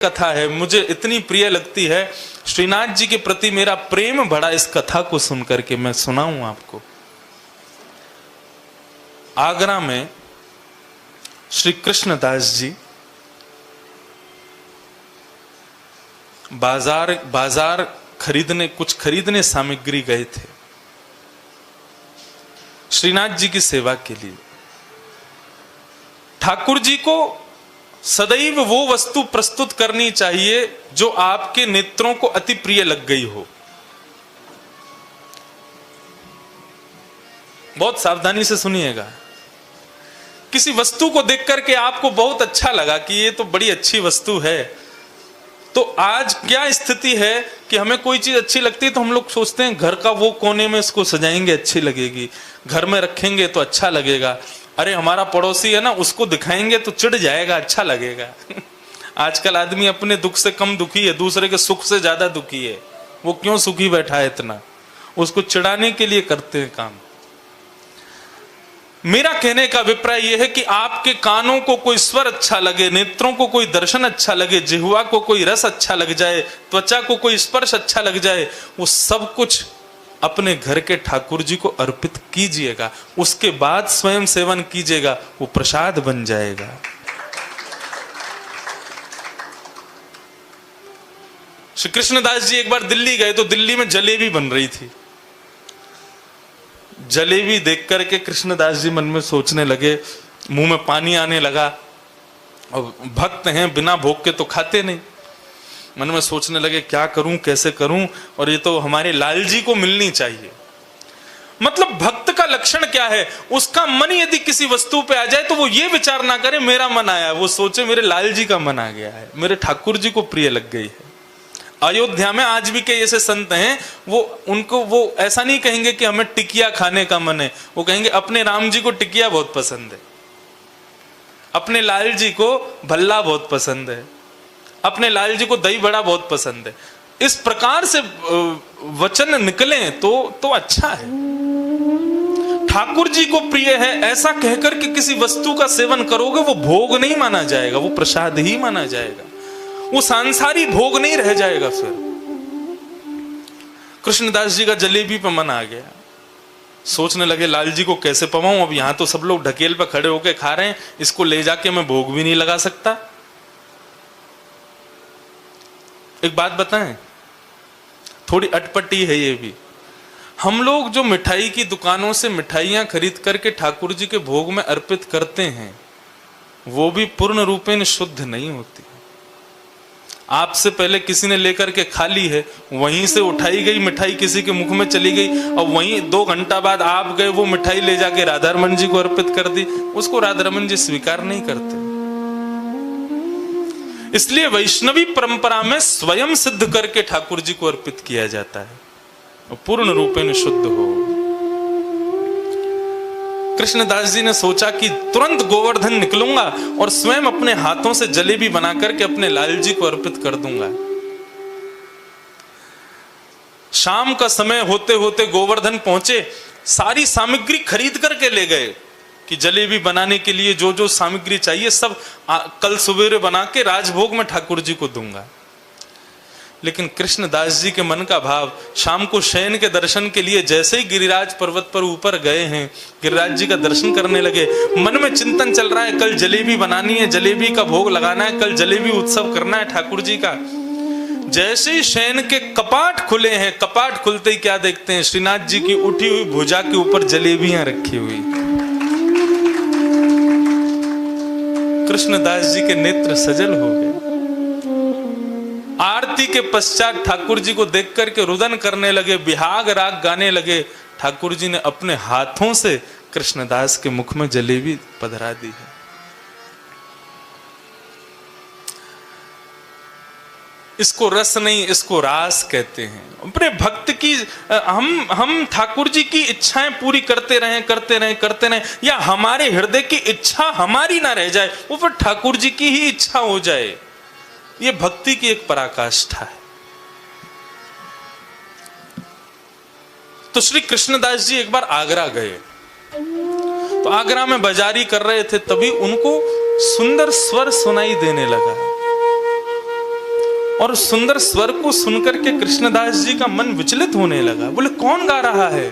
कथा है, मुझे इतनी प्रिय लगती है, श्रीनाथ जी के प्रति मेरा प्रेम बढ़ा इस कथा को सुनकर के। मैं सुनाऊं आपको। आगरा में श्री कृष्णदास जी बाजार खरीदने, कुछ खरीदने सामग्री गए थे श्रीनाथ जी की सेवा के लिए। ठाकुर जी को सदैव वो वस्तु प्रस्तुत करनी चाहिए जो आपके नेत्रों को अति प्रिय लग गई हो। बहुत सावधानी से सुनिएगा। किसी वस्तु को देख करके आपको बहुत अच्छा लगा कि ये तो बड़ी अच्छी वस्तु है, तो आज क्या स्थिति है कि हमें कोई चीज अच्छी लगती है तो हम लोग सोचते हैं घर का वो कोने में इसको सजाएंगे अच्छी लगेगी, घर में रखेंगे तो अच्छा लगेगा। अरे हमारा पड़ोसी है ना, उसको दिखाएंगे तो चिढ़ जाएगा, अच्छा लगेगा। आजकल आदमी अपने दुख से कम दुखी है, दूसरे के सुख से ज्यादा दुखी है। वो क्यों सुखी बैठा है इतना, उसको चिढ़ाने के लिए करते हैं काम। मेरा कहने का अभिप्राय यह है कि आपके कानों को कोई स्वर अच्छा लगे, नेत्रों को कोई दर्शन अच्छा लगे, जिह्वा को कोई रस अच्छा लग जाए, त्वचा को कोई स्पर्श अच्छा लग जाए, वो सब कुछ अपने घर के ठाकुर जी को अर्पित कीजिएगा। उसके बाद स्वयं सेवन कीजिएगा, वो प्रसाद बन जाएगा। श्री कृष्णदास जी एक बार दिल्ली गए तो दिल्ली में जलेबी बन रही थी। जलेबी देख करके कृष्णदास जी मन में सोचने लगे, मुंह में पानी आने लगा। और भक्त हैं, बिना भोग के तो खाते नहीं। मन में सोचने लगे क्या करूं, कैसे करूं, और ये तो हमारे लाल जी को मिलनी चाहिए। मतलब भक्त का लक्षण क्या है, उसका मन यदि किसी वस्तु पे आ जाए तो वो ये विचार ना करे मेरा मन आया, वो सोचे मेरे लाल जी का मन आ गया है, मेरे ठाकुर जी को प्रिय लग गई है। अयोध्या में आज भी कई ऐसे संत हैं, वो ऐसा नहीं कहेंगे कि हमें टिकिया खाने का मन है, वो कहेंगे अपने राम जी को टिकिया बहुत पसंद है, अपने लाल जी को भल्ला बहुत पसंद है, अपने लाल जी को दही बड़ा बहुत पसंद है। इस प्रकार से वचन निकले तो अच्छा है। ठाकुर जी को प्रिय है ऐसा कहकर के किसी वस्तु का सेवन करोगे, वो भोग नहीं माना जाएगा, वो प्रसाद ही माना जाएगा, वो सांसारी भोग नहीं रह जाएगा। फिर कृष्णदास जी का जलेबी पे मन आ गया, सोचने लगे लाल जी को कैसे पवाऊं, अब यहां तो सब लोग ढकेल पे खड़े होके खा रहे हैं, इसको ले जाके मैं भोग भी नहीं लगा सकता। एक बात बताएं, थोड़ी अटपटी है ये भी। हम लोग जो मिठाई की दुकानों से मिठाइयां खरीद करके ठाकुर जी के भोग में अर्पित करते हैं, वो भी पूर्ण रूपेण शुद्ध नहीं होती। आपसे पहले किसी ने लेकर के खा ली है, वहीं से उठाई गई मिठाई किसी के मुख में चली गई, और वहीं 2 घंटा बाद आप गए वो मिठाई ले जाके राधा रमन जी को अर्पित कर दी, उसको राधा रमन जी स्वीकार नहीं करते। इसलिए वैष्णवी परंपरा में स्वयं सिद्ध करके ठाकुर जी को अर्पित किया जाता है, पूर्ण रूपेण शुद्ध हो। कृष्णदास जी ने सोचा कि तुरंत गोवर्धन निकलूंगा और स्वयं अपने हाथों से जलेबी बना करके अपने लाल जी को अर्पित कर दूंगा। शाम का समय होते होते गोवर्धन पहुंचे, सारी सामग्री खरीद करके ले गए कि जलेबी बनाने के लिए जो जो सामग्री चाहिए सब कल सवेरे बना के राजभोग में ठाकुर जी को दूंगा। लेकिन कृष्णदास जी के मन का भाव, शाम को शयन के दर्शन के लिए जैसे ही गिरिराज पर्वत पर ऊपर गए हैं, गिरिराज जी का दर्शन करने लगे, मन में चिंतन चल रहा है कल जलेबी बनानी है, जलेबी का भोग लगाना है, कल जलेबी उत्सव करना है ठाकुर जी का। जैसे ही शयन के कपाट खुले हैं, कपाट खुलते ही क्या देखते हैं, श्रीनाथ जी की उठी हुई भुजा के ऊपर जलेबियां रखी हुई। कृष्णदास जी के नेत्र सजल हो गए। आरती के पश्चात ठाकुर जी को देख करके रुदन करने लगे, बिहाग राग गाने लगे। ठाकुर जी ने अपने हाथों से कृष्णदास के मुख में जलेबी पधरा दी है। इसको रस नहीं, इसको रास कहते हैं। अपने भक्त की हम ठाकुर जी की इच्छाएं पूरी करते रहें, या हमारे हृदय की इच्छा हमारी ना रह जाए, वो फिर ठाकुर जी की ही इच्छा हो जाए। ये भक्ति की एक पराकाष्ठा है। तो श्री कृष्णदास जी एक बार आगरा गए, तो आगरा में बाजारी कर रहे थे, तभी उनको सुंदर स्वर सुनाई देने लगा। और सुंदर स्वर को सुनकर के कृष्णदास जी का मन विचलित होने लगा। बोले कौन गा रहा है?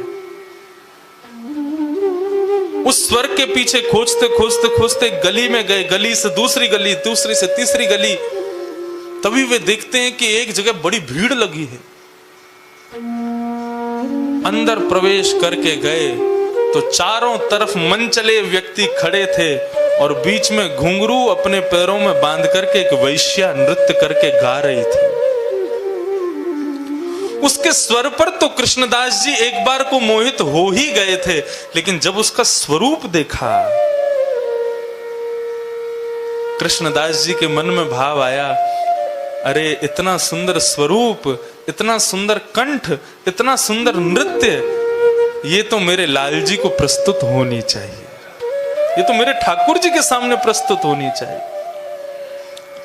उस स्वर के पीछे खोजते खोजते खोजते गली में गए, गली से दूसरी गली, दूसरी से तीसरी गली। तभी वे देखते हैं कि एक जगह बड़ी भीड़ लगी है। अंदर प्रवेश करके गए तो चारों तरफ मनचले व्यक्ति खड़े थे और बीच में घुंघरू अपने पैरों में बांध करके एक वैश्या नृत्य करके गा रही थी। उसके स्वर पर तो कृष्णदास जी एक बार को मोहित हो ही गए थे, लेकिन जब उसका स्वरूप देखा, कृष्णदास जी के मन में भाव आया, अरे इतना सुंदर स्वरूप, इतना सुंदर कंठ, इतना सुंदर नृत्य, ये तो मेरे लाल जी को प्रस्तुत होनी चाहिए, ये तो मेरे ठाकुर जी के सामने प्रस्तुत होनी चाहिए।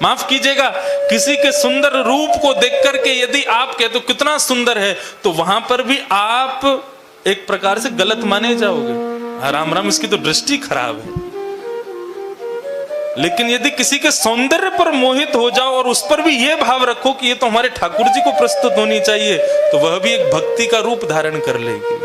माफ कीजिएगा, किसी के सुंदर रूप को देख करके यदि आप कहते हो कितना सुंदर है, तो वहां पर भी आप एक प्रकार से गलत माने जाओगे। राम राम, इसकी तो दृष्टि खराब है। लेकिन यदि किसी के सौंदर्य पर मोहित हो जाओ और उस पर भी यह भाव रखो कि ये तो हमारे ठाकुर जी को प्रस्तुत होनी चाहिए, तो वह भी एक भक्ति का रूप धारण कर लेगी।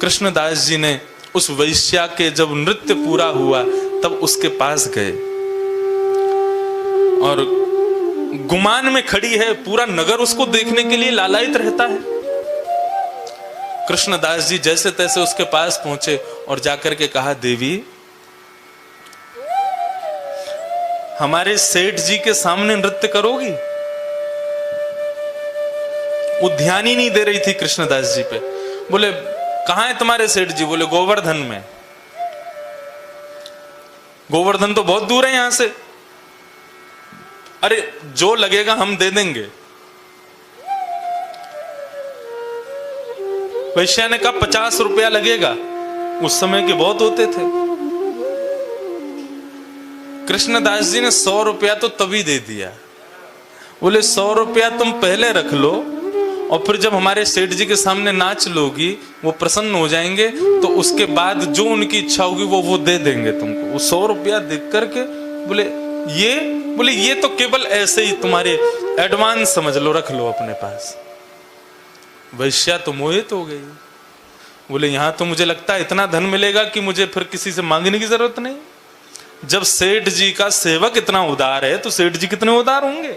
कृष्णदास जी ने उस वैश्या के जब नृत्य पूरा हुआ तब उसके पास गए और गुमान में खड़ी है, पूरा नगर उसको देखने के लिए लालायित रहता है। कृष्णदास जी जैसे तैसे उसके पास पहुंचे और जाकर के कहा, देवी, हमारे सेठ जी के सामने नृत्य करोगी? वो ध्यान ही नहीं दे रही थी कृष्णदास जी पे। बोले कहां है तुम्हारे सेठ जी? बोले गोवर्धन में। गोवर्धन तो बहुत दूर है यहां से। अरे जो लगेगा हम दे देंगे। वैश्या ने कहा 50 रुपया लगेगा। उस समय के बहुत होते थे। कृष्णदास जी ने 100 रुपया तो तभी दे दिया। बोले 100 रुपया तुम पहले रख लो और फिर जब हमारे सेठ जी के सामने नाच लोगी, वो प्रसन्न हो जाएंगे, तो उसके बाद जो उनकी इच्छा होगी वो दे देंगे तुमको। वो 100 रुपया देख करके बोले ये तो केवल ऐसे ही तुम्हारे एडवांस समझ लो, रख लो अपने पास। वैश्या तो मोहित हो गई। बोले यहां तो मुझे लगता है इतना धन मिलेगा कि मुझे फिर किसी से मांगने की जरूरत नहीं। जब सेठ जी का सेवक इतना उदार है तो सेठ जी कितने उदार होंगे।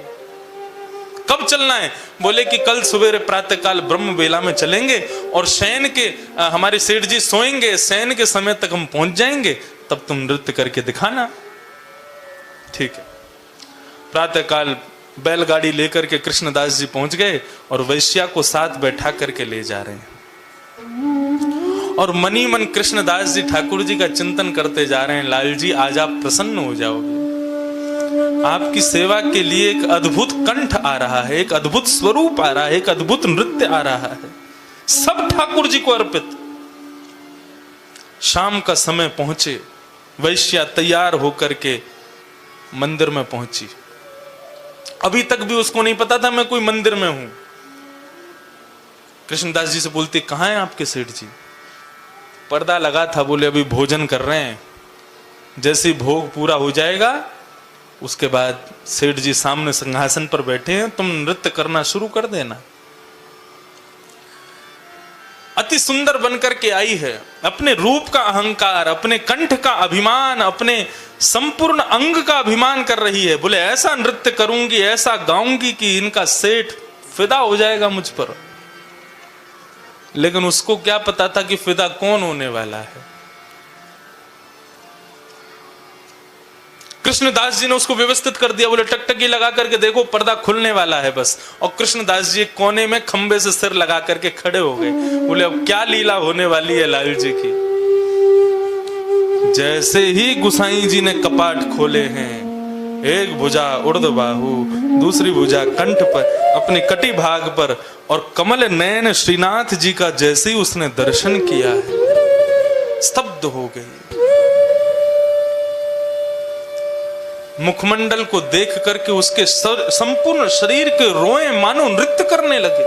कब चलना है? बोले कि कल सवेरे प्रातः काल ब्रह्म बेला में चलेंगे और शयन के हमारे सेठ जी सोएंगे, शयन के समय तक हम पहुंच जाएंगे, तब तुम नृत्य करके दिखाना। ठीक है। प्रातः काल बैलगाड़ी लेकर के कृष्णदास जी पहुंच गए और वैश्या को साथ बैठा करके ले जा रहे हैं। और मनी मन कृष्णदास जी ठाकुर जी का चिंतन करते जा रहे हैं, लाल जी आज आप प्रसन्न हो जाओगे। आपकी सेवा के लिए एक अद्भुत कंठ आ रहा है, एक अद्भुत स्वरूप आ रहा है, एक अद्भुत नृत्य आ रहा है, सब ठाकुर जी को अर्पित। शाम का समय पहुंचे, वैश्या तैयार होकर के मंदिर में पहुंची। अभी तक भी उसको नहीं पता था मैं कोई मंदिर में हूं। कृष्णदास जी से बोलती, कहां है आपके सेठ जी? पर्दा लगा था। बोले अभी भोजन कर रहे हैं, जैसे भोग पूरा हो जाएगा उसके बाद सेठ जी सामने सिंहासन पर बैठे हैं, तुम नृत्य करना शुरू कर देना। अति सुंदर बनकर के आई है, अपने रूप का अहंकार, अपने कंठ का अभिमान, अपने संपूर्ण अंग का अभिमान कर रही है। बोले ऐसा नृत्य करूंगी, ऐसा गाऊंगी कि इनका सेठ फिदा हो जाएगा मुझ पर। लेकिन उसको क्या पता था कि फिदा कौन होने वाला है। कृष्णदास जी ने उसको व्यवस्थित कर दिया। बोले टकटकी लगा करके देखो, पर्दा खुलने वाला है बस। और कृष्णदास जी एक कोने में खंबे से सिर लगा करके खड़े हो गए। बोले अब क्या लीला होने वाली है लाल जी की। जैसे ही गुसाई जी ने कपाट खोले हैं, एक भुजा उर्ध बाहु, दूसरी भुजा कंठ पर, अपने कटी भाग पर, और कमल नयन श्रीनाथ जी का जैसे ही उसने दर्शन किया है, स्तब्ध हो गई। मुखमंडल को देख करके उसके संपूर्ण शरीर के रोए मानो नृत्य करने लगे।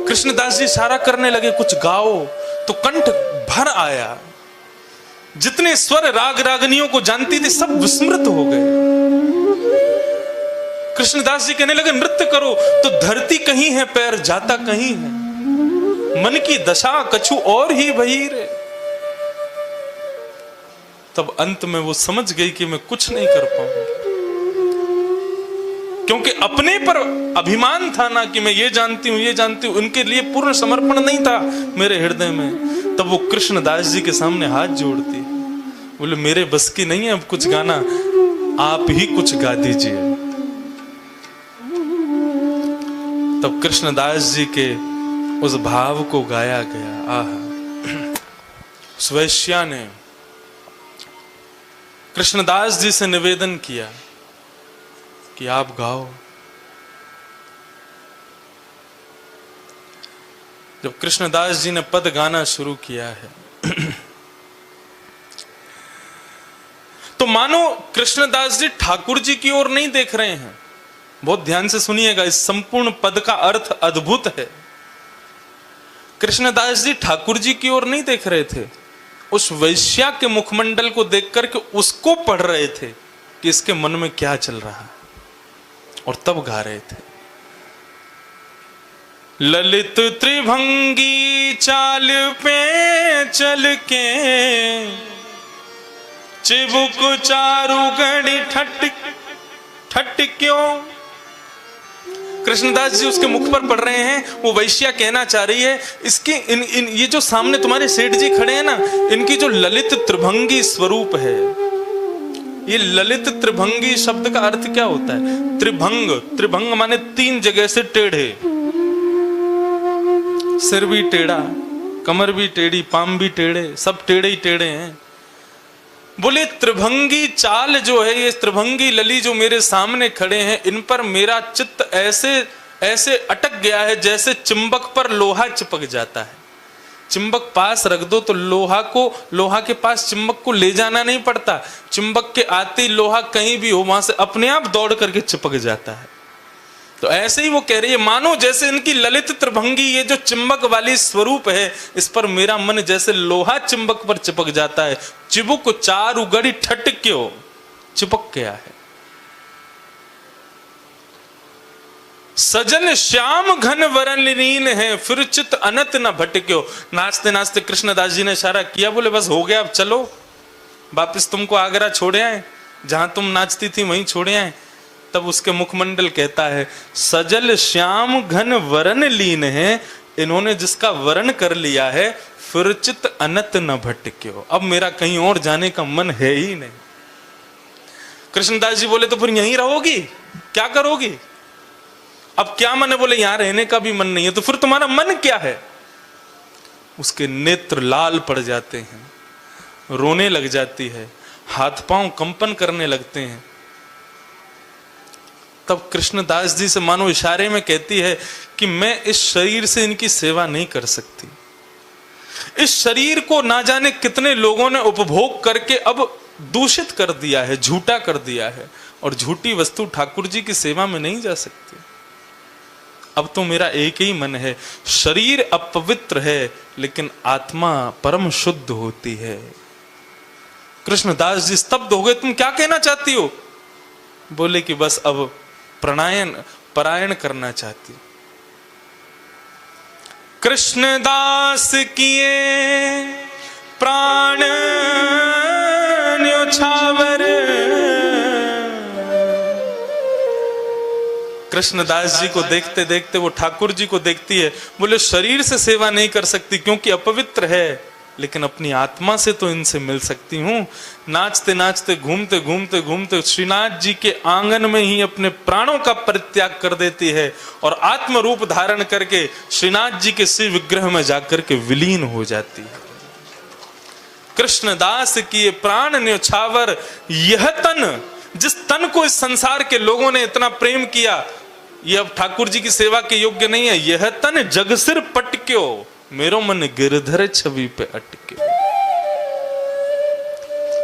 कृष्णदास जी इशारा करने लगे कुछ गाओ, तो कंठ भर आया। जितने स्वर राग रागनियों को जानती थी सब विस्मृत हो गए। कृष्णदास जी कहने लगे नृत्य करो तो धरती कहीं है, पैर जाता कहीं है, मन की दशा कछु और ही भई रे। तब अंत में वो समझ गई कि मैं कुछ नहीं कर पाऊंगी, क्योंकि अपने पर अभिमान था ना कि मैं ये जानती हूं ये जानती हूं, उनके लिए पूर्ण समर्पण नहीं था मेरे हृदय में। तब वो कृष्णदास जी के सामने हाथ जोड़ती, बोले मेरे बस की नहीं है अब कुछ गाना, आप ही कुछ गा दीजिए। तब कृष्णदास जी के उस भाव को गाया गया। आहा, उस वैश्या ने कृष्णदास जी से निवेदन किया कि आप गाओ। जब कृष्णदास जी ने पद गाना शुरू किया है तो मानो कृष्णदास जी ठाकुर जी की ओर नहीं देख रहे हैं। बहुत ध्यान से सुनिएगा, इस संपूर्ण पद का अर्थ अद्भुत है। कृष्णदास जी ठाकुर जी की ओर नहीं देख रहे थे, उस वैश्या के मुखमंडल को देख करके उसको पढ़ रहे थे कि इसके मन में क्या चल रहा है, और तब गा रहे थे। ललित त्रिभंगी चाल पे चल के, चिबुक चारु गढ़ी ठट ठट क्यों। कृष्णदास जी उसके मुख पर पढ़ रहे हैं, वो वैश्या कहना चाह रही है इसके ये जो सामने तुम्हारे सेठ जी खड़े हैं ना, इनकी जो ललित त्रिभंगी स्वरूप है। ये ललित त्रिभंगी शब्द का अर्थ क्या होता है? त्रिभंग, त्रिभंग माने तीन जगह से टेढ़े, सिर भी टेढ़ा, कमर भी टेढ़ी, पाम भी टेढ़े, सब टेढ़े ही टेढ़े हैं। बोले त्रिभंगी चाल जो है, ये त्रिभंगी लली जो मेरे सामने खड़े हैं, इन पर मेरा चित्त ऐसे ऐसे अटक गया है जैसे चिंबक पर लोहा चिपक जाता है। चिंबक पास रख दो तो लोहा के पास चिंबक को ले जाना नहीं पड़ता, चिंबक के आते ही लोहा कहीं भी हो वहां से अपने आप दौड़ करके चिपक जाता है। तो ऐसे ही वो कह रही है, मानो जैसे इनकी ललित त्रिभंगी ये जो चिंबक वाली स्वरूप है, इस पर मेरा मन जैसे लोहा चिंबक पर चिपक जाता है। चिबुक चारु गढ़ी ठट क्यों, चिपक गया है। सजल श्याम घन वरन लीन है, फिर चित अनत न भटक्यो। नाचते नाचते कृष्णदास जी ने इशारा किया, बोले बस हो गया, अब चलो वापिस तुमको आगरा छोड़े आए, जहां तुम नाचती थी वहीं छोड़े आए। तब उसके मुखमंडल कहता है, सजल श्याम घन वरन लीन है, इन्होंने जिसका वरण कर लिया है, फिर चित अनत न भटक्यो, अब मेरा कहीं और जाने का मन है ही नहीं। कृष्णदास जी बोले तो फिर यहीं रहोगी, क्या करोगी? अब क्या मन है? बोले यहां रहने का भी मन नहीं है। तो फिर तुम्हारा मन क्या है? उसके नेत्र लाल पड़ जाते हैं, रोने लग जाती है, हाथ पांव कंपन करने लगते हैं। तब कृष्णदास जी से मानो इशारे में कहती है कि मैं इस शरीर से इनकी सेवा नहीं कर सकती। इस शरीर को ना जाने कितने लोगों ने उपभोग करके अब दूषित कर दिया है, झूठा कर दिया है, और झूठी वस्तु ठाकुर जी की सेवा में नहीं जा सकती। अब तो मेरा एक ही मन है, शरीर अपवित्र है लेकिन आत्मा परम शुद्ध होती है। कृष्णदास जी स्तब्ध हो गए, तुम क्या कहना चाहती हो? बोले कि बस अब परायण करना चाहती। कृष्णदास किए प्राण न्योछावर। कृष्णदास जी को देखते देखते वो ठाकुर जी को देखती है, बोले शरीर से सेवा नहीं कर सकती क्योंकि अपवित्र है, लेकिन अपनी आत्मा से तो इनसे मिल सकती हूं। नाचते नाचते घूमते घूमते घूमते श्रीनाथ जी के आंगन में ही अपने प्राणों का परित्याग कर देती है और आत्म रूप धारण करके श्रीनाथ जी के शिव विग्रह में जाकर के विलीन हो जाती है। कृष्णदास की ये प्राण न्योछावर, यह तन, जिस तन को इस संसार के लोगों ने इतना प्रेम किया, ये अब ठाकुर जी की सेवा के योग्य नहीं है। यह तन जग सिर पटक्यो, मेरो मन गिरधर छवि पे अटके।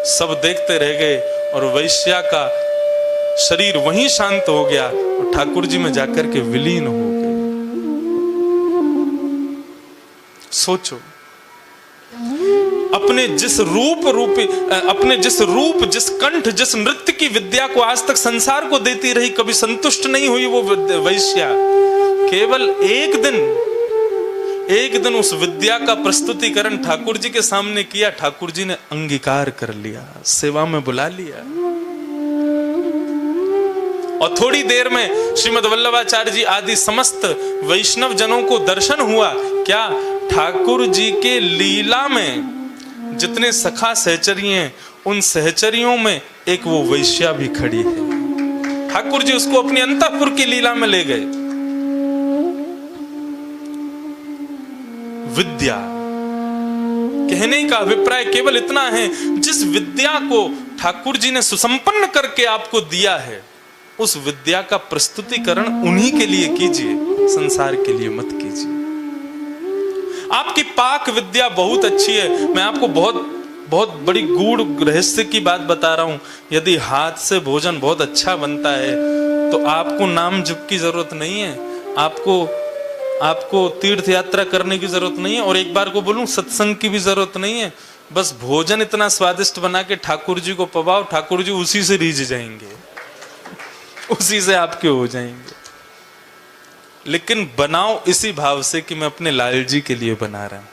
सब देखते रह गए और वैश्या का शरीर वहीं शांत हो गया और ठाकुर जी में जाकर के विलीन हो गए। सोचो, अपने जिस रूप, जिस कंठ, जिस नृत्य की विद्या को आज तक संसार को देती रही, कभी संतुष्ट नहीं हुई वो वैश्या। केवल एक दिन उस विद्या का प्रस्तुतिकरण ठाकुर जी के सामने किया, ठाकुर जी ने अंगीकार कर लिया, सेवा में बुला लिया। और थोड़ी देर में श्रीमद् वल्लभाचार्य जी आदि समस्त वैष्णव जनों को दर्शन हुआ। क्या? ठाकुर जी के लीला में जितने सखा सहचरी हैं, उन सहचरियों में एक वो वैश्या भी खड़ी है। ठाकुर जी उसको अपनी अंतःपुर की लीला में ले गए। विद्या, कहने का अभिप्राय केवल इतना है, जिस विद्या को ठाकुर जी ने सुसंपन्न करके आपको दिया है, उस विद्या का प्रस्तुतिकरण उन्हीं के लिए कीजिए, संसार के लिए मत कीजिए। आपकी पाक विद्या बहुत अच्छी है। मैं आपको बहुत बड़ी गूढ़ रहस्य की बात बता रहा हूं। यदि हाथ से भोजन बहुत अच्छा बनता है तो आपको नाम जप की जरूरत नहीं है, आपको तीर्थ यात्रा करने की जरूरत नहीं है, और एक बार को बोलूं सत्संग की भी जरूरत नहीं है। बस भोजन इतना स्वादिष्ट बना के ठाकुर जी को पवाओ, ठाकुर जी उसी से रीझ जाएंगे, उसी से आपके हो जाएंगे। लेकिन बनाओ इसी भाव से कि मैं अपने लाल जी के लिए बना रहा हूं।